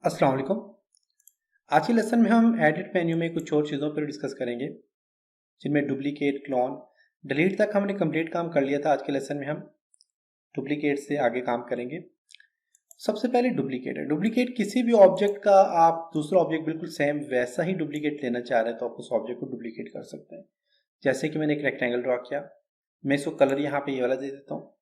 अस्सलाम वालेकुम। आज के लेसन में हम एडिट मेन्यू में कुछ और चीज़ों पर डिस्कस करेंगे, जिनमें डुप्लीकेट, क्लोन, डिलीट तक हमने कंप्लीट काम कर लिया था। आज के लेसन में हम डुप्लीकेट से आगे काम करेंगे। सबसे पहले डुप्लीकेट है। डुप्लीकेट किसी भी ऑब्जेक्ट का आप दूसरा ऑब्जेक्ट बिल्कुल सेम वैसा ही डुप्लीकेट लेना चाह रहे हैं तो आप उस ऑब्जेक्ट को डुप्लीकेट कर सकते हैं। जैसे कि मैंने एक रेक्टेंगल ड्रॉ किया, मैं इसको कलर यहाँ पे ये वाला दे देता हूँ।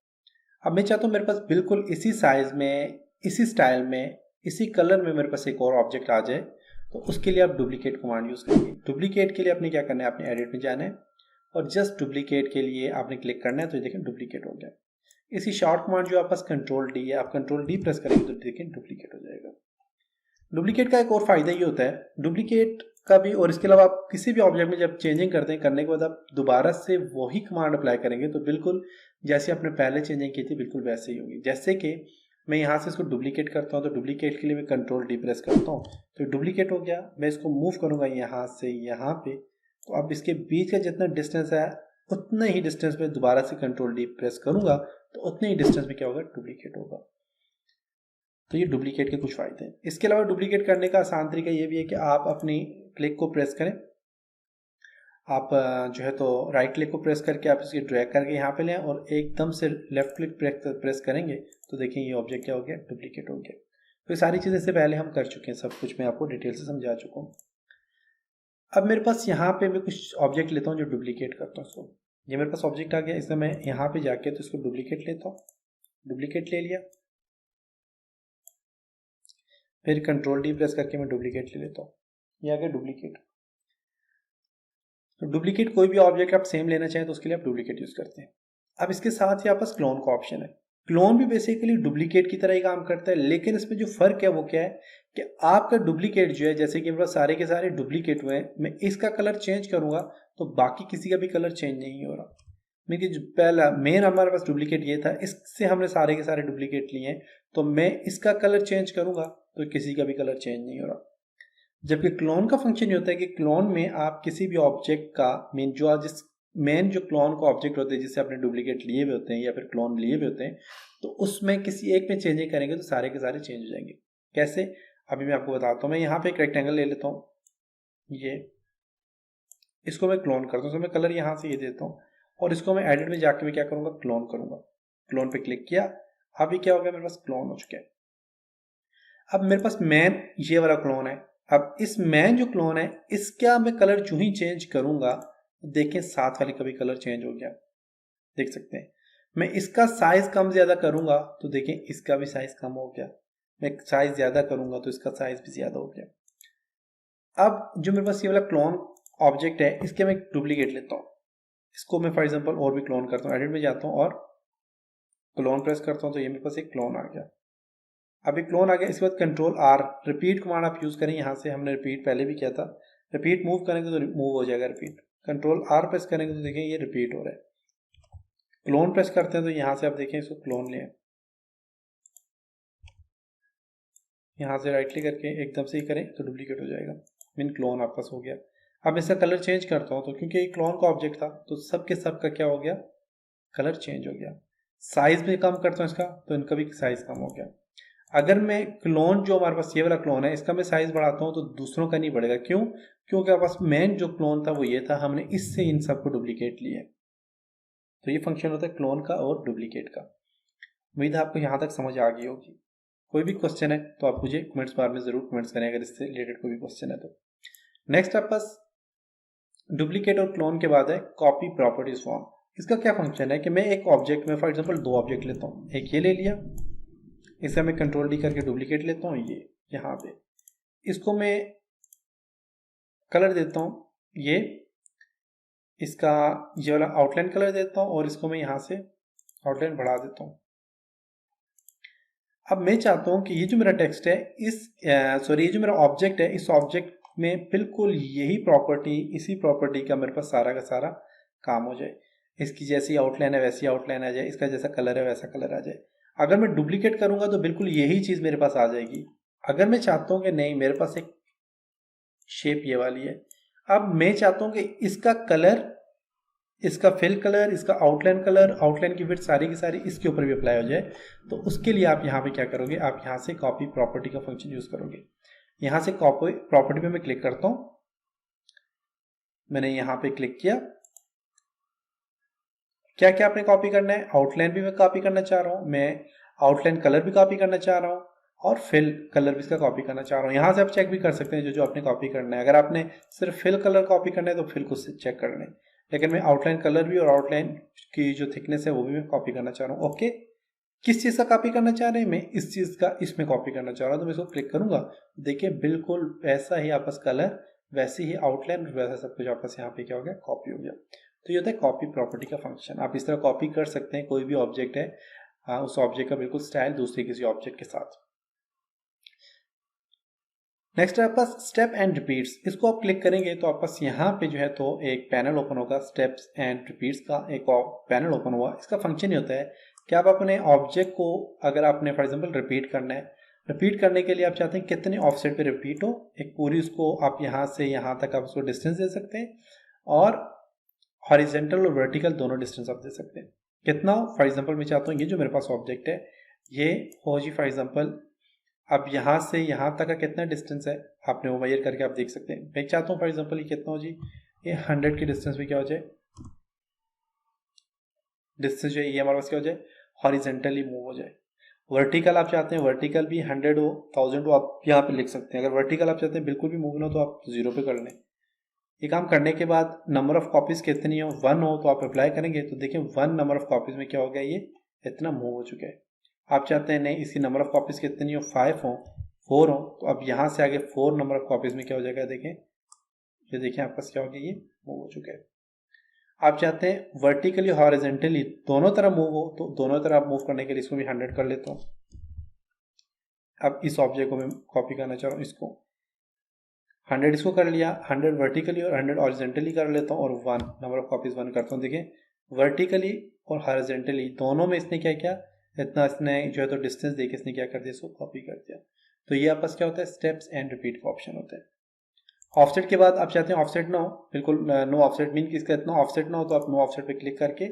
अब मैं चाहता हूँ मेरे पास बिल्कुल इसी साइज में, इसी स्टाइल में, इसी कलर में मेरे पास एक और ऑब्जेक्ट आ जाए, तो उसके लिए आप डुप्लीकेट कमांड यूज़ करेंगे। डुप्लीकेट के लिए आपने क्या करना है, आपने एडिट में जाना है और जस्ट डुप्लीकेट के लिए आपने क्लिक करना है, तो देखें डुप्लीकेट हो गया। इसी शॉर्ट कमांड जो आपके पास कंट्रोल डी है, आप कंट्रोल डी प्रेस करेंगे तो देखें डुप्लीकेट हो जाएगा। डुप्लीकेट का एक और फायदा ये होता है डुप्लीकेट का भी, और इसके अलावा आप किसी भी ऑब्जेक्ट में जब चेंजिंग करते हैं, करने के बाद आप दोबारा से वही कमांड अप्लाई करेंगे तो बिल्कुल जैसे आपने पहले चेंजिंग की थी बिल्कुल वैसे ही होगी। जैसे कि मैं यहाँ से इसको डुप्लीकेट करता हूँ तो डुप्लीकेट के लिए मैं कंट्रोल डी प्रेस करता हूँ तो डुप्लीकेट हो गया। मैं इसको मूव करूँगा यहाँ से यहाँ पे, तो अब इसके बीच का जितना डिस्टेंस है उतने ही डिस्टेंस में दोबारा से कंट्रोल डी प्रेस करूँगा तो उतने ही डिस्टेंस में क्या होगा, डुप्लीकेट होगा। तो ये डुप्लीकेट के कुछ फायदे हैं। इसके अलावा डुप्लीकेट करने का आसान तरीका ये भी है कि आप अपनी क्लिक को प्रेस करें। आप जो है तो राइट क्लिक को प्रेस करके आप इसकी ड्रैग करके यहाँ पे लें और एकदम से लेफ्ट क्लिक प्रेस करेंगे तो देखिए ये ऑब्जेक्ट क्या हो गया, डुप्लीकेट हो गया। तो ये सारी चीज़ें से पहले हम कर चुके हैं, सब कुछ मैं आपको डिटेल से समझा चुका हूँ। अब मेरे पास यहाँ पे मैं कुछ ऑब्जेक्ट लेता हूँ जो डुप्लीकेट करता हूँ। इसको, ये मेरे पास ऑब्जेक्ट आ गया, इसमें मैं यहाँ पे जाके तो इसको डुप्लीकेट लेता हूँ। डुप्लीकेट ले लिया, फिर कंट्रोल डी प्रेस करके मैं डुप्लीकेट ले लेता हूँ। ये आ गया डुप्लीकेट। तो डुप्लीकेट कोई भी ऑब्जेक्ट आप सेम लेना चाहें तो उसके लिए आप डुप्लीकेट यूज करते हैं। अब इसके साथ ही आपके पास क्लोन का ऑप्शन है। क्लोन भी बेसिकली डुप्लीकेट की तरह ही काम करता है, लेकिन इसमें जो फर्क है वो क्या है कि आपका डुप्लीकेट जो है, जैसे कि मेरे पास सारे के सारे डुप्लीकेट हुए हैं, मैं इसका कलर चेंज करूंगा तो बाकी किसी का भी कलर चेंज नहीं हो रहा। मेरी जो पहला मेन हमारे पास डुप्लीकेट ये था, इससे हमने सारे के सारे डुप्लीकेट लिए हैं, तो मैं इसका कलर चेंज करूंगा तो किसी का भी कलर चेंज नहीं हो रहा। जबकि क्लोन का फंक्शन ये होता है कि क्लोन में आप किसी भी ऑब्जेक्ट का मेन जो क्लोन का ऑब्जेक्ट होते हैं जिससे आपने डुप्लीकेट लिए हुए होते हैं या फिर क्लोन लिए हुए होते हैं, तो उसमें किसी एक में चेंजिंग करेंगे तो सारे के सारे चेंज हो जाएंगे। कैसे, अभी मैं आपको बताता हूँ। मैं यहाँ पे एक रेक्टेंगल ले लेता हूँ, ये इसको मैं क्लोन करता हूँ, तो मैं कलर यहाँ से ये देता हूँ और इसको मैं एडिट में जाके मैं क्या करूँगा, क्लोन करूँगा। क्लोन पे क्लिक किया, अभी क्या हो गया, मेरे पास क्लोन हो चुका है। अब मेरे पास मैन ये वाला क्लोन है। अब इस मैन जो क्लोन है इसका मैं कलर जो ही चेंज करूंगा, देखें साथ वाले का भी कलर चेंज हो गया, देख सकते हैं। मैं इसका साइज कम ज्यादा करूंगा तो देखें इसका भी साइज कम हो गया। मैं साइज ज्यादा करूंगा तो इसका साइज भी ज्यादा हो गया। अब जो मेरे पास ये वाला क्लोन ऑब्जेक्ट है इसके मैं डुप्लीकेट लेता हूँ। इसको मैं फॉर एग्जांपल और भी क्लोन करता हूँ, एडिट में जाता हूँ और क्लोन प्रेस करता हूँ तो ये मेरे पास एक क्लोन आ गया। अभी क्लोन आ गया, इसके बाद कंट्रोल आर रिपीट कमांड आप यूज करें। यहाँ से हमने रिपीट पहले भी किया था, रिपीट मूव करेंगे तो मूव हो जाएगा रिपीट। कंट्रोल आर प्रेस करेंगे तो देखें ये रिपीट हो रहा है। क्लोन प्रेस करते हैं तो यहाँ से आप देखें इसको क्लोन लें, यहाँ से राइट क्लिक करके एकदम से ही करें तो डुप्लीकेट हो जाएगा। मीन क्लोन आपका हो गया। अब इसका कलर चेंज करता हूँ तो क्योंकि ये क्लोन का ऑब्जेक्ट था तो सबके सब का क्या हो गया, कलर चेंज हो गया। साइज भी कम करता हूँ इसका तो इनका भी साइज कम हो गया। अगर मैं क्लोन जो हमारे पास ये वाला क्लोन है इसका मैं साइज बढ़ाता हूँ तो दूसरों का नहीं बढ़ेगा। क्यों, क्योंकि हमारे पास मेन जो क्लोन था वो ये था, हमने इससे इन सबको डुप्लीकेट लिया। तो ये फंक्शन होता है क्लोन का और डुप्लीकेट का। उम्मीद है आपको यहाँ तक समझ आ गई होगी। कोई भी क्वेश्चन है तो आप मुझे कमेंट्स बार में जरूर कमेंट्स करें अगर इससे रिलेटेड कोई भी क्वेश्चन है तो। नेक्स्ट आपके पास डुप्लीकेट और क्लोन के बाद है कॉपी प्रॉपर्टीज फॉर्म। इसका क्या फंक्शन है कि मैं एक ऑब्जेक्ट में फॉर एग्जाम्पल दो ऑब्जेक्ट लेता हूँ, एक ये ले लिया, इसे मैं कंट्रोल डी करके डुप्लीकेट लेता हूँ, ये यहाँ पे इसको मैं कलर देता हूँ, ये इसका ये वाला आउटलाइन कलर देता हूँ और इसको मैं यहाँ से आउटलाइन बढ़ा देता हूँ। अब मैं चाहता हूँ कि ये जो मेरा टेक्स्ट है ये जो मेरा ऑब्जेक्ट है इस ऑब्जेक्ट में बिल्कुल यही प्रॉपर्टी, इसी प्रॉपर्टी का मेरे पास सारा का सारा काम हो जाए। इसकी जैसी आउटलाइन है वैसी आउटलाइन आ जाए, इसका जैसा कलर है वैसा कलर आ जाए। अगर मैं डुप्लीकेट करूंगा तो बिल्कुल यही चीज मेरे पास आ जाएगी। अगर मैं चाहता हूँ कि नहीं मेरे पास एक शेप ये वाली है, अब मैं चाहता हूँ कि इसका कलर इसका फिल कलर, इसका आउटलाइन कलर, आउटलाइन की विड्थ सारी की सारी इसके ऊपर भी अप्लाई हो जाए, तो उसके लिए आप यहाँ पे क्या करोगे, आप यहाँ से कॉपी प्रॉपर्टी का फंक्शन यूज करोगे। यहाँ से कॉपी प्रॉपर्टी पे मैं क्लिक करता हूँ, मैंने यहाँ पे क्लिक किया। क्या क्या आपने कॉपी करना है, आउटलाइन भी मैं कॉपी करना चाह रहा हूँ, मैं आउटलाइन कलर भी कॉपी करना चाह रहा हूँ, और फिल कलर भी इसका कॉपी करना चाह रहा हूँ। यहाँ से आप चेक भी कर सकते हैं जो जो आपने कॉपी करना है। अगर आपने सिर्फ फिल कलर कॉपी करना है तो फिल को चेक करना है, लेकिन मैं आउटलाइन कलर भी और आउटलाइन की जो थिकनेस है वो भी मैं कॉपी करना चाह रहा हूँ। ओके, किस चीज़ का कॉपी करना चाह रहे हैं, मैं इस चीज़ का इसमें कॉपी करना चाह रहा हूँ, तो मैं इसको क्लिक करूंगा। देखिए बिल्कुल वैसा ही आपस कलर, वैसे ही आउटलाइन, वैसा सब कुछ आपस यहाँ पे क्या हो गया, कॉपी हो गया। तो ये होता है कॉपी प्रॉपर्टी का फंक्शन। आप इस तरह कॉपी कर सकते हैं कोई भी ऑब्जेक्ट है, उस ऑब्जेक्ट का बिल्कुल स्टाइल दूसरे किसी ऑब्जेक्ट के साथ। नेक्स्ट है आपका स्टेप एंड रिपीट्स। इसको आप क्लिक करेंगे तो आपस यहाँ पे जो है तो एक पैनल ओपन होगा, स्टेप्स एंड रिपीट्स का एक पैनल ओपन हुआ। इसका फंक्शन ये होता है कि आप अपने ऑब्जेक्ट को, अगर आपने फॉर एग्जांपल रिपीट करना है, रिपीट करने के लिए आप चाहते हैं कितने ऑफसेट पे रिपीट हो, एक पूरी उसको आप यहाँ से यहाँ तक आप उसको डिस्टेंस दे सकते हैं, और हॉरिजेंटल और वर्टिकल दोनों डिस्टेंस आप दे सकते हैं। कितना हो, फॉर एग्जांपल मैं चाहता हूँ ये जो मेरे पास ऑब्जेक्ट है ये हो जी फॉर एग्जांपल, अब यहाँ से यहाँ तक का कितना डिस्टेंस है आपने वो मेजर करके आप देख सकते हैं। मैं चाहता हूँ फॉर एग्जांपल ये कितना हो जी, ये 100 की डिस्टेंस में क्या हो जाए, डिस्टेंस जो है ये हमारे पास क्या हो जाए, हॉरिजेंटली मूव हो जाए। वर्टिकल आप चाहते हैं वर्टिकल भी 100 हो, 1000 हो, आप यहाँ पे लिख सकते हैं। अगर वर्टिकल आप चाहते हैं बिल्कुल भी मूव ना हो तो आप 0 पे कर लें। ये काम करने के बाद नंबर ऑफ कॉपीज कितनी हो, 1 हो तो आप अप्लाई करेंगे तो देखिए 1 नंबर ऑफ कॉपीज में क्या हो गया, ये इतना मूव हो चुका है। आप चाहते हैं नहीं इसकी नंबर ऑफ कॉपीज कितनी हो, 5 हो, 4 हो, तो अब यहाँ से आगे 4 नंबर ऑफ कॉपीज में क्या हो जाएगा, देखें ये देखें आपका क्या हो गया, ये मूव हो चुका है। आप चाहते हैं वर्टिकली हॉरिजेंटली दोनों तरफ मूव हो, तो दोनों तरफ मूव करने के लिए इसको भी 100 कर लेता हूँ। अब इस ऑब्जेक्ट को मैं कॉपी करना चाह रहा हूँ, इसको 100 इसको कर लिया, 100 वर्टिकली और 100 हॉरिजेंटली कर लेता हूँ, और 1 नंबर ऑफ कॉपीज 1 करता हूँ। देखिए वर्टिकली और हॉरिजेंटली दोनों में इसने क्या किया, इतना इसने जो है तो डिस्टेंस देके इसने क्या कर दिया, इसको कॉपी कर दिया। तो ये आपस क्या होता है, स्टेप्स एंड रिपीट का ऑप्शन होता है। ऑफसेट के बाद आप चाहते हैं ऑफसेट ना हो, बिल्कुल नो ऑफसेट मीन कि इसका इतना ऑफसेट ना हो, तो आप नो ऑफसेट पे क्लिक करके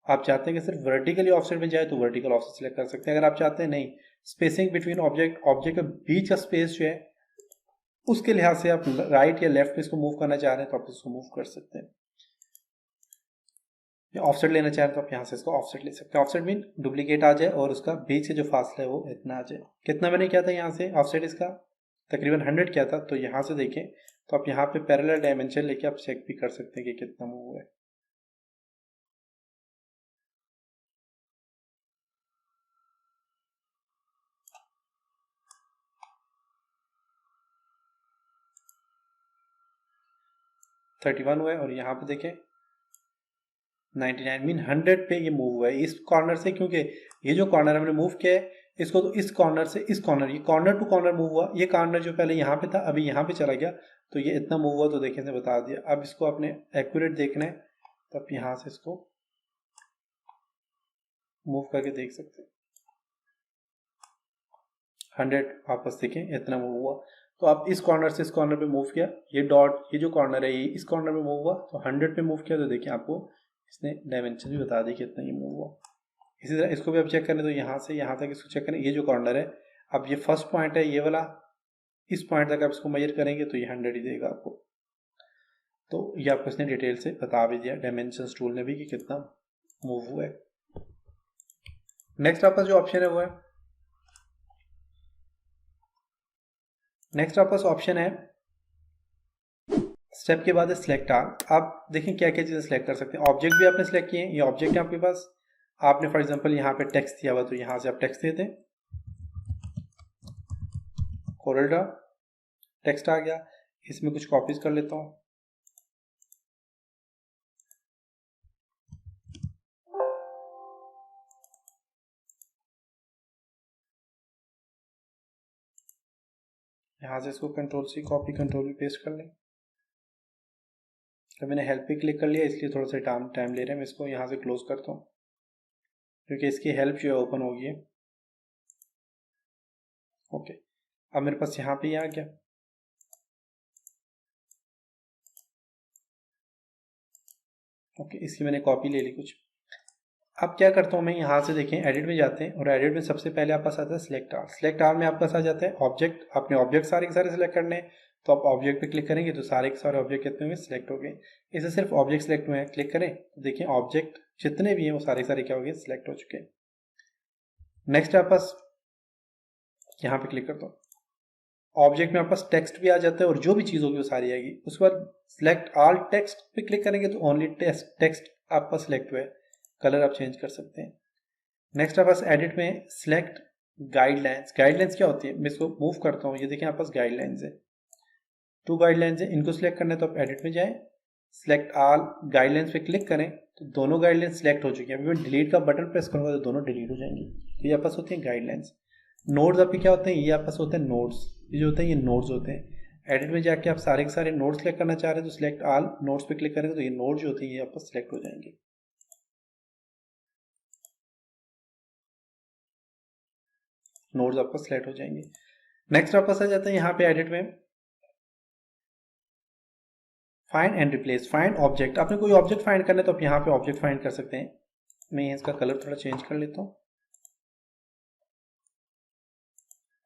आप चाहते हैं कि सिर्फ वर्टिकली ऑफसेट में जाए तो वर्टिकल ऑफसेट सेलेक्ट कर सकते हैं। अगर आप चाहते हैं नहीं स्पेसिंग बिटवीन ऑब्जेक्ट के बीच का स्पेस जो है उसके लिहाज से आप राइट या लेफ्ट में इसको मूव करना चाह रहे हैं तो आप इसको मूव कर सकते हैं। ऑफसेट लेना चाह रहे हैं तो आप यहाँ से इसको ऑफसेट ले सकते हैं। ऑफसेट मीन डुप्लीकेट आ जाए और उसका बीच से जो फासला है वो इतना आ जाए। कितना मैंने किया था यहाँ से ऑफसेट इसका, तकरीबन 100 किया था। तो यहाँ से देखें तो आप यहाँ पे पैरेलल डायमेंशन लेके आप चेक भी कर सकते हैं कि कितना मूव हुआ है। थर्टी वन हुआ है, और यहाँ पे देखें 99 मीन 100 पे ये मूव हुआ है इस कॉर्नर से, क्योंकि ये जो कॉर्नर हमने मूव किया है इसको, तो इस कॉर्नर से इस कॉर्नर, ये कॉर्नर टू कॉर्नर मूव हुआ। ये कॉर्नर जो पहले यहाँ पे था अभी यहाँ पे चला गया, तो ये इतना मूव हुआ। तो देखिए इसने बता दिया। अब इसको आपने एक्यूरेट देखना है तो आप यहाँ से इसको मूव करके देख सकते हैं। 100 वापस देखें इतना मूव हुआ। तो आप इस कॉर्नर से इस कॉर्नर पे मूव किया, ये डॉट ये जो कॉर्नर है ये इस कॉर्नर पे मूव हुआ, तो 100 पे मूव किया तो देखिए आपको इसने डायमेंशन भी बता दी कितना ये मूव हुआ। इसी तरह इसको भी आप चेक करें तो यहाँ से यहाँ तक इसको चेक करें, ये जो कॉर्नर है, अब ये फर्स्ट पॉइंट है ये वाला, इस पॉइंट तक आप इसको मेजर करेंगे तो ये 100 ही देगा आपको। तो ये आपको इसने डिटेल से बता भी दिया डायमेंशन टूल ने भी कि कितना मूव हुआ है। नेक्स्ट आपका जो ऑप्शन है वो है, नेक्स्ट आपका ऑप्शन है स्टेप के बाद सिलेक्ट आल। आप देखें क्या क्या चीज़ें सेलेक्ट कर सकते हैं। ऑब्जेक्ट भी आपने सेलेक्ट किए हैं, ये ऑब्जेक्ट है आपके पास। आपने फॉर एग्जांपल यहाँ पे टेक्स्ट दिया हुआ तो यहाँ से आप टेक्स्ट देते हैं, कोरल ड्रा टेक्स्ट आ गया। इसमें कुछ कॉपीज कर लेता हूँ। यहाँ से इसको कंट्रोल सी कॉपी कंट्रोल भी पेस्ट कर लें। तो मैंने हेल्प पे क्लिक कर लिया, इसलिए थोड़ा सा टाइम ले रहे हैं। मैं इसको यहाँ से क्लोज करता हूँ क्योंकि इसकी हेल्प जो है ओपन होगी। ओके, अब मेरे पास यहाँ पे आ गया। ओके, इसकी मैंने कॉपी ले ली कुछ। अब क्या करता हूँ मैं, यहाँ से देखें एडिट में जाते हैं और एडिट में सबसे पहले आपके पास आता है सिलेक्ट आल। सिलेक्ट आल में आपके पास आ जाता है ऑब्जेक्ट, अपने ऑब्जेक्ट सारे के सारे सिलेक्ट करने हैं, तो आप ऑब्जेक्ट पे क्लिक करेंगे तो सारे के सारे ऑब्जेक्ट कितने हुए, सिलेक्ट हो गए। इसे सिर्फ ऑब्जेक्ट सिलेक्ट हुए हैं, क्लिक करें तो देखिए ऑब्जेक्ट जितने भी हैं वो सारे के सारे क्या हो गए, सिलेक्ट हो चुके हैं। नेक्स्ट आपके पास यहाँ पे क्लिक करता हूँ, ऑब्जेक्ट में आपके पास टेक्स्ट भी आ जाता है और जो भी चीज़ होगी वो सारी आएगी। उसके बाद सिलेक्ट ऑल टेक्स्ट पे क्लिक करेंगे तो ओनली टेक्स्ट आपका सिलेक्ट हुआ है, कलर आप चेंज कर सकते हैं। नेक्स्ट आपके पास एडिट में सिलेक्ट गाइडलाइंस। गाइडलाइंस क्या होती है, मैं इसको मूव करता हूँ, ये देखें आपके पास गाइडलाइंस है, 2 गाइडलाइंस है, इनको सिलेक्ट करना है तो आप एडिट में जाएं, सिलेक्ट ऑल गाइडलाइंस पे क्लिक करें तो दोनों गाइडलाइंस सिलेक्ट हो चुकी हैं। अभी मैं डिलीट का बटन प्रेस करूंगा तो दोनों डिलीट हो जाएंगी। तो ये आपके पास होती है गाइडलाइंस। नोड्स आपके क्या होते हैं, ये आपके पास होते हैं नोड्स, ये जो होते हैं ये नोड्स होते हैं। एडिट में जाके आप सारे के सारे नोड्स सेलेक्ट करना चाह रहे हैं तो सिलेक्ट ऑल नोड्स पे क्लिक करेंगे तो ये नोड जो होते हैं ये आपके पास सिलेक्ट हो जाएंगे। नोड्स आपका सिलेक्ट हो जाएंगे। नेक्स्ट आपका आ जाता है यहाँ पे एडिट में find and replace. Find object, आपने कोई ऑब्जेक्ट फाइंड करना है तो आप यहाँ पे ऑब्जेक्ट फाइंड कर सकते हैं। मैं इसका कलर थोड़ा चेंज कर लेता हूँ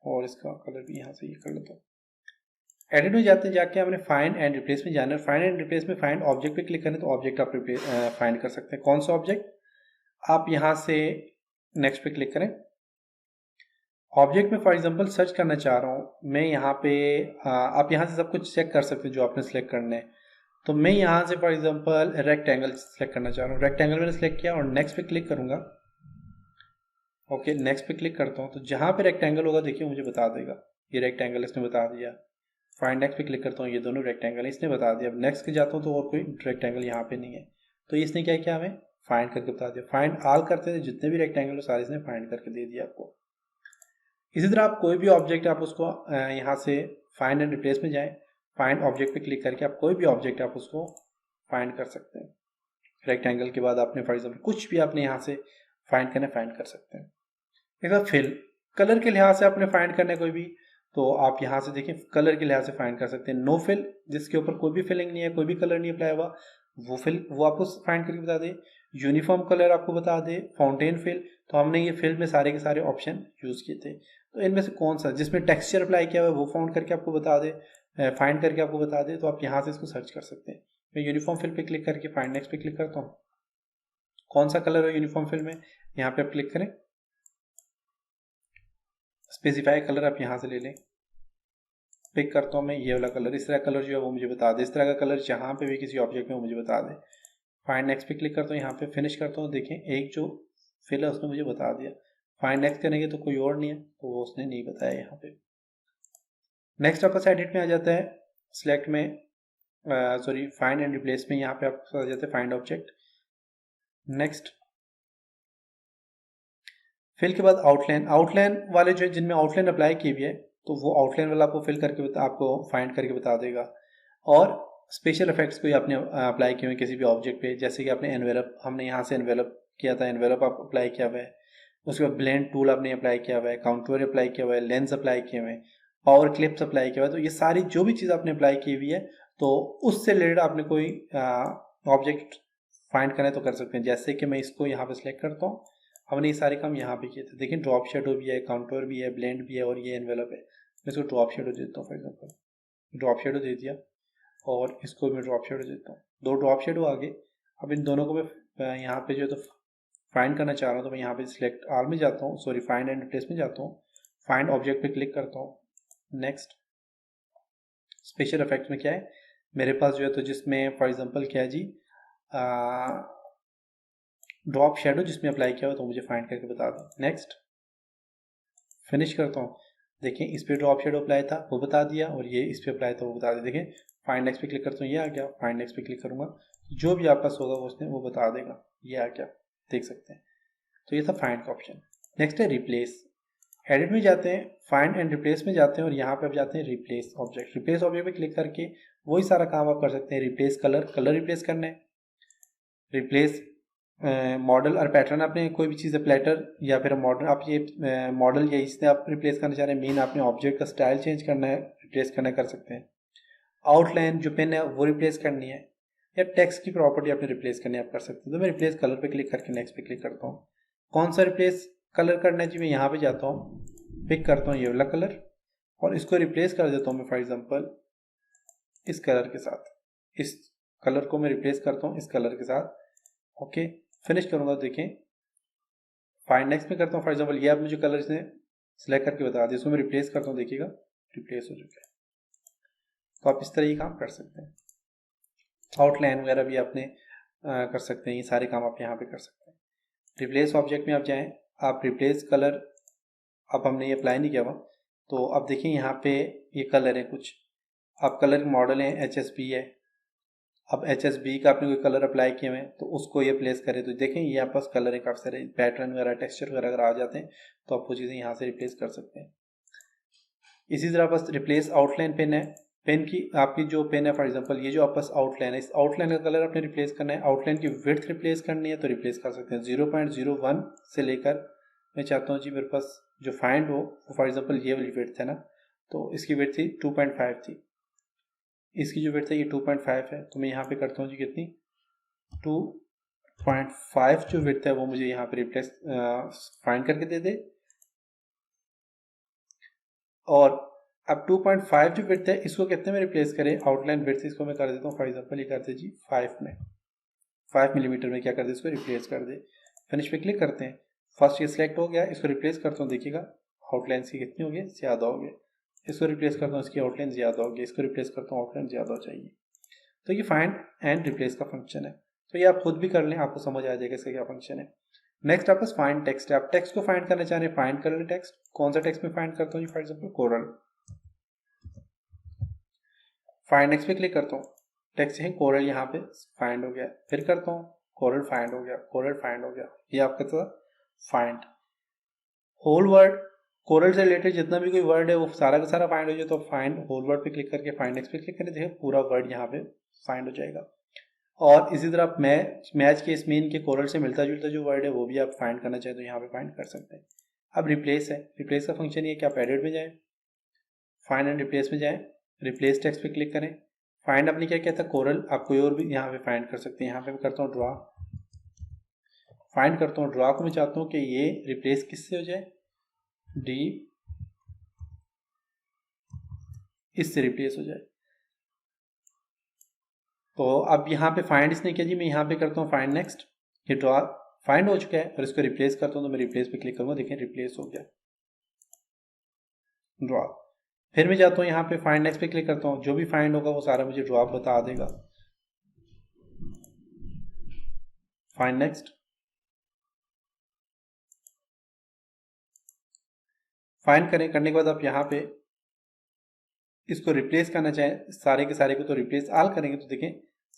और इसका कलर भी यहाँ से ये कर लेता हूँ। एडिट में जाते हैं, जाके हमने फाइंड एंड रिप्लेस में जाना है। फाइंड एंड रिप्लेस में फाइंड ऑब्जेक्ट पे क्लिक करें तो ऑब्जेक्ट आप फाइंड कर सकते हैं। कौन सा ऑब्जेक्ट, आप यहाँ से नेक्स्ट पे क्लिक करें। ऑब्जेक्ट में फॉर एग्जांपल सर्च करना चाह रहा हूँ मैं, यहाँ पे आप यहाँ से सब कुछ चेक कर सकते हैं जो आपने सेलेक्ट करना है। तो मैं यहाँ से फॉर एग्जांपल रेक्टेंगल सेलेक्ट करना चाह रहा हूँ, रेक्टेंगल मैंने सेलेक्ट किया और नेक्स्ट पे क्लिक करूँगा। ओके, नेक्स्ट पे क्लिक करता हूँ तो जहाँ पे रेक्टेंगल होगा देखिए मुझे बता देगा, ये रेक्टेंगल इसने बता दिया। फाइंड नेक्स्ट पे क्लिक करता हूँ, ये दोनों रेक्टेंगल इसने बता दिया। अब नेक्स्ट पे जाता हूँ तो और कोई रेक्टेंगल यहाँ पे नहीं है, तो इसने क्या किया, हमें फाइंड करके बता दिया। फाइंड ऑल करते थे, जितने भी रेक्टेंगल हो सारे इसने फाइंड करके दे दिया आपको। इसी तरह आप कोई भी ऑब्जेक्ट आप उसको यहाँ से फाइंड एंड रिप्लेस में जाएं, फाइंड ऑब्जेक्ट पे क्लिक करके आप कोई भी ऑब्जेक्ट आप उसको फाइंड कर सकते हैं। रेक्टेंगल के बाद आपने फॉर एग्जाम्पल कुछ भी आपने यहाँ से फाइंड करना, फाइंड कर सकते हैं। एक बार फिल, कलर के लिहाज से आपने फाइंड करना है कोई भी, तो आप यहाँ से देखिए कलर के लिहाज से फाइंड कर सकते हैं। नो फिल, जिसके ऊपर कोई भी फिलिंग नहीं है, कोई भी कलर नहीं अप्लाई हुआ, वो आपको फाइंड करके बता दे। यूनिफॉर्म कलर आपको बता दे। फाउंटेन फिल, तो हमने ये फिल में सारे के सारे ऑप्शन यूज़ किए थे, तो इनमें से कौन सा जिसमें टेक्सचर अप्लाई किया हुआ है वो फाउंड करके आपको बता दे, फाइंड करके आपको बता दे, तो आप यहाँ से इसको सर्च कर सकते हैं। मैं यूनिफॉर्म फिल पे क्लिक करके फाइंड नेक्स्ट पे क्लिक करता हूँ, कौन सा कलर है यूनिफॉर्म फिल में, यहाँ पे आप क्लिक करें, स्पेसिफाई कलर आप यहाँ से ले लें। पिक करता हूँ मैं ये वाला कलर, इस तरह कलर जो है वो मुझे बता दे, इस तरह का कलर जहाँ पे भी किसी ऑब्जेक्ट में वो मुझे बता दे। फाइंड नेक्स्ट पे क्लिक करता हूँ, यहाँ पे फिनिश करता हूँ, देखें एक जो फिल है उसने मुझे बता दिया। फाइंड नेक्स्ट करेंगे तो कोई और नहीं है, तो वो उसने नहीं बताया यहाँ पे। नेक्स्ट आपका एडिट में आ जाता है, सिलेक्ट में सॉरी फाइंड एंड रिप्लेस में, यहाँ पे आपको आ जाता है फाइंड ऑब्जेक्ट। नेक्स्ट फिल के बाद आउटलाइन, आउटलाइन वाले जो है जिनमें आउटलाइन अप्लाई की हुई है तो वो आउटलाइन वाला आपको फिल करके आपको फाइंड करके बता देगा। और स्पेशल इफेक्ट्स कोई आपने अप्लाई किए हुए किसी भी ऑब्जेक्ट पे, जैसे कि आपने एनवेलप, हमने यहाँ से एनवेलप किया था, एनवेलप आप अप्लाई किया हुआ है। उसके बाद ब्लेंड टूल आपने अप्लाई किया हुआ है, काउंटूर अप्लाई किया हुआ है, लेंस अप्लाई किए हुए हैं, पावर क्लिप्स अप्लाई किया हुआ है। तो ये सारी जो भी चीज़ आपने अप्लाई की हुई है तो उससे रिलेटेड आपने कोई ऑब्जेक्ट फाइंड करना है तो कर सकते हैं। जैसे कि मैं इसको यहाँ पे सिलेक्ट करता हूँ, हमने ये सारे काम यहाँ पे किए थे। देखिए ड्रॉप शेडो भी है, काउंटूर भी है, ब्लेंड भी है और ये एनवेलप है। मैं इसको ड्रॉप शेडो देता हूँ, फॉर एग्जाम्पल ड्रॉप शेडो दे दिया और इसको मैं ड्रॉप शेडो देता हूँ, 2 ड्रॉप शेडो आ गए। अब इन दोनों को मैं यहाँ पे जो है तो फाइंड करना चाह रहा हूँ, तो मैं यहाँ पे सिलेक्ट ऑल में जाता हूँ, सॉरी फाइंड एंड रिप्लेस में जाता हूँ, फाइंड ऑब्जेक्ट पे क्लिक करता हूँ। नेक्स्ट स्पेशल इफेक्ट में क्या है मेरे पास जो है, तो जिसमें फॉर एग्जांपल क्या है जी, ड्रॉप शेडो जिसमें अप्लाई किया हो तो मुझे फाइंड करके बता दो। नेक्स्ट फिनिश करता हूँ, देखें इस पे ड्रॉप शेडो अप्लाई था वो बता दिया और ये इस पे अप्लाई था वो बता दिया। देखें फाइंड नेक्स्ट पे क्लिक करता हूँ, ये आ गया। फाइंड नेक्स्ट पे क्लिक करूँगा जो भी आपका होगा वो उसने वो बता देगा, ये आ गया, देख सकते हैं। तो ये था फाइंड का ऑप्शन। नेक्स्ट है रिप्लेस, एडिट में जाते हैं, फाइंड एंड रिप्लेस में जाते हैं और यहाँ पे आप जाते हैं रिप्लेस ऑब्जेक्ट। रिप्लेस ऑब्जेक्ट पे क्लिक करके वही सारा काम आप कर सकते हैं। रिप्लेस कलर, कलर रिप्लेस करना है, रिप्लेस मॉडल और पैटर्न, आपने कोई भी चीज़ है प्लेटर या फिर मॉडल, आप ये मॉडल या इसने आप रिप्लेस करना चाह रहे हैं। मेन आपने ऑब्जेक्ट का स्टाइल चेंज करना है, रिप्लेस करना कर सकते हैं। आउटलाइन जो पेन है वो रिप्लेस करनी है, या टेक्स्ट की प्रॉपर्टी आपने रिप्लेस करनी आप कर सकते हैं। तो मैं रिप्लेस कलर पे क्लिक करके नेक्स्ट पे क्लिक करता हूँ। कौन सा रिप्लेस कलर करना है जी, मैं यहाँ पे जाता हूँ, पिक करता हूँ ये वाला कलर और इसको रिप्लेस कर देता हूँ मैं फॉर एग्जांपल इस कलर के साथ। इस कलर को मैं रिप्लेस करता हूँ इस कलर के साथ। ओके, फिनिश करूँगा, देखें फाइंड नेक्स्ट में करता हूँ फॉर एग्जांपल ये आप मुझे कलर इसने सिलेक्ट करके बता दिया, इसको मैं रिप्लेस करता हूँ, देखिएगा रिप्लेस हो चुका है। तो आप इस तरह ये काम कर सकते हैं। आउटलाइन वगैरह भी आपने कर सकते हैं, ये सारे काम आप यहाँ पे कर सकते हैं। रिप्लेस ऑब्जेक्ट में आप जाएं, आप रिप्लेस कलर, अब हमने ये अप्लाई नहीं किया हुआ, तो अब देखिए यहाँ पे ये कलर है कुछ, अब कलर मॉडल है HSB है। अब HSB का आपने कोई कलर अप्लाई किए हुए हैं तो उसको ये प्लेस करें, तो देखें ये आप पास कलर है काफ़ी सारे, पैटर्न वगैरह टेक्सचर वगैरह अगर आ जाते हैं तो आप वो चीज़ें यहाँ से रिप्लेस कर सकते हैं। इसी तरह बस रिप्लेस आउटलाइन पेन है, पेन की आपकी जो पेन है फॉर एग्जांपल ये जो आपस आउटलाइन है, इस आउटलाइन का कलर आपने रिप्लेस करना है, आउटलाइन की विड्थ रिप्लेस करनी है तो रिप्लेस कर सकते हैं 0.01 से लेकर, मैं चाहता हूँ जी मेरे पास जो फाइंड हो फॉर एग्जांपल ये वाली विड्थ है ना, तो इसकी विड्थ थी 2.5 थी, इसकी जो विड्थ है ये 2.5 है, तो मैं यहाँ पे करता हूँ जी कितनी 2.5 जो विड्थ है वो मुझे यहाँ पे रिप्लेस फाइंड करके दे दे। और अब 2.5 जो विड्थ है इसको कितने में रिप्लेस करें, आउटलाइन विड्थ इसको मैं कर देता हूँ फॉर एग्जांपल ये करते जी 5 में, 5 मिलीमीटर में क्या कर दे इसको रिप्लेस कर दे। फिनिश पे क्लिक करते हैं, फर्स्ट ये सिलेक्ट हो गया, इसको रिप्लेस करता हूँ, देखिएगा आउटलाइन इसकी कितनी हो गई, ज़्यादा हो गया, इसको रिप्लेस करता हूँ इसकी आउटलाइन ज़्यादा हो गई, इसको रिप्लेस करता हूँ आउटलाइन ज़्यादा हो चाहिए। तो ये फाइंड एंड रिप्लेस का फंक्शन है, तो ये आप खुद भी कर लें, आपको समझ आ जाएगा इसका क्या फंक्शन है। नेक्स्ट आपका फाइंड टेक्स्ट है, आप टेक्स्ट को फाइंड करना चाह रहे हैं, फाइंड कर लें टेक्स्ट। कौन सा टेक्स्ट में फाइंड करता हूँ for example coral, find next पे क्लिक करता हूँ, टेक्स्ट है कोरल यहाँ पे फाइंड हो गया, फिर करता हूँ कोरल फाइंड हो गया, कोरल फाइंड हो गया, ये आपका था फाइंड। होल वर्ड कोरल से रिलेटेड जितना भी कोई वर्ड है वो सारा का सारा फाइंड हो जाए, तो फाइंड होल वर्ड पे क्लिक करके फाइंड नेक्स्ट पे क्लिक करें, देखिए पूरा वर्ड यहाँ पे फाइंड हो जाएगा। और इसी तरह आप मैच के इस मीन के कोरल से मिलता जुलता जो वर्ड है वो भी आप फाइंड करना चाहें तो यहाँ पे फाइंड कर सकते हैं। अब रिप्लेस है, रिप्लेस का फंक्शन ये कि आप एडिट में जाएं, फाइंड एंड रिप्लेस में जाएं, रिप्लेस टेक्स्ट पे क्लिक करें, फाइंड आपने क्या किया था कोरल, आप कोई और भी यहाँ पे फाइंड कर सकते हैं। यहाँ पे मैं करता हूँ ड्रॉ, फाइंड करता हूँ ड्रॉ को, मैं चाहता हूँ कि ये रिप्लेस किससे हो जाए, डी इससे रिप्लेस हो जाए। तो अब यहाँ पे फाइंड इसने किया जी, मैं यहाँ पे करता हूँ फाइंड नेक्स्ट, ये ड्रॉ फाइंड हो चुका है और इसको रिप्लेस करता हूँ, तो मैं रिप्लेस पे क्लिक करूँगा, देखें रिप्लेस हो गया ड्रॉ। फिर मैं जाता हूँ यहाँ पे फाइंड नेक्स्ट पे क्लिक करता हूँ, जो भी फाइंड होगा वो सारा मुझे ड्रॉ बता देगा। फाइंड नेक्स्ट, फाइंड करने के बाद आप यहाँ पे इसको रिप्लेस करना चाहें सारे के सारे को, तो रिप्लेस आल करेंगे तो देखें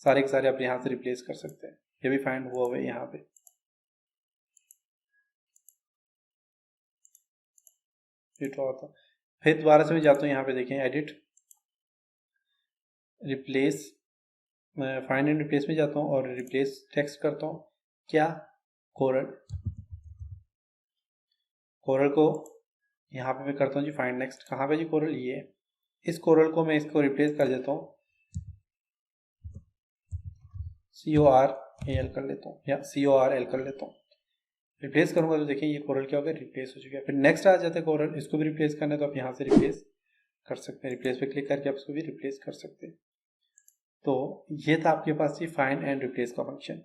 सारे के सारे आप यहाँ से रिप्लेस कर सकते हैं। ये भी फाइंड हुआ है यहाँ पे, था। फिर दोबारा से मैं जाता हूँ यहाँ पे, देखें एडिट रिप्लेस, मैं फाइंड एंड रिप्लेस में जाता हूँ और रिप्लेस टेक्स्ट करता हूँ क्या कोरल, कोरल को यहाँ पे मैं करता हूँ जी फाइंड नेक्स्ट, कहाँ पे जी कोरल, ये इस कोरल को मैं इसको रिप्लेस कर देता हूँ, CORAL कर लेता हूँ या CORL कर लेता हूँ, रिप्लेस करूँगा तो देखिए ये कोरल क्या हो गया, रिप्लेस हो चुका है। फिर नेक्स्ट आ जाता है कोरल, इसको भी रिप्लेस करना है तो आप यहाँ से रिप्लेस कर सकते हैं, रिप्लेस पे क्लिक करके आप इसको भी रिप्लेस कर सकते हैं। तो ये था आपके पास ये फाइंड एंड रिप्लेस का फंक्शन।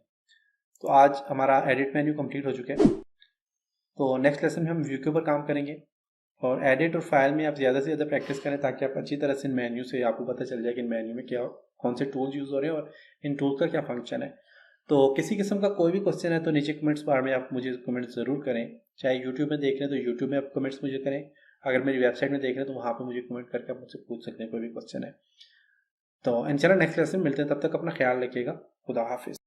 तो आज हमारा एडिट मेन्यू कंप्लीट हो चुका है, तो नेक्स्ट लेसन में हम व्यू के ऊपर काम करेंगे और एडिट और फाइल में आप ज़्यादा से ज़्यादा प्रैक्टिस करें ताकि आप अच्छी तरह से इन मेन्यू से आपको पता चल जाए कि इन मेन्यू में क्या कौन से टूल्स यूज़ हो रहे हैं और इन टूल्स का क्या फंक्शन है। तो किसी किस्म का कोई भी क्वेश्चन है तो नीचे कमेंट्स बार में आप मुझे कमेंट ज़रूर करें, चाहे यूट्यूब में देख रहे हैं तो यूट्यूब में आप कमेंट्स मुझे करें, अगर मेरी वेबसाइट में देख रहे हैं तो वहाँ पर मुझे कमेंट करके आप मुझसे पूछ सकते हैं कोई भी क्वेश्चन है। तो इंशाल्लाह नेक्स्ट लेसन मिलते हैं, तब तक अपना ख्याल रखिएगा, खुदा हाफिज़।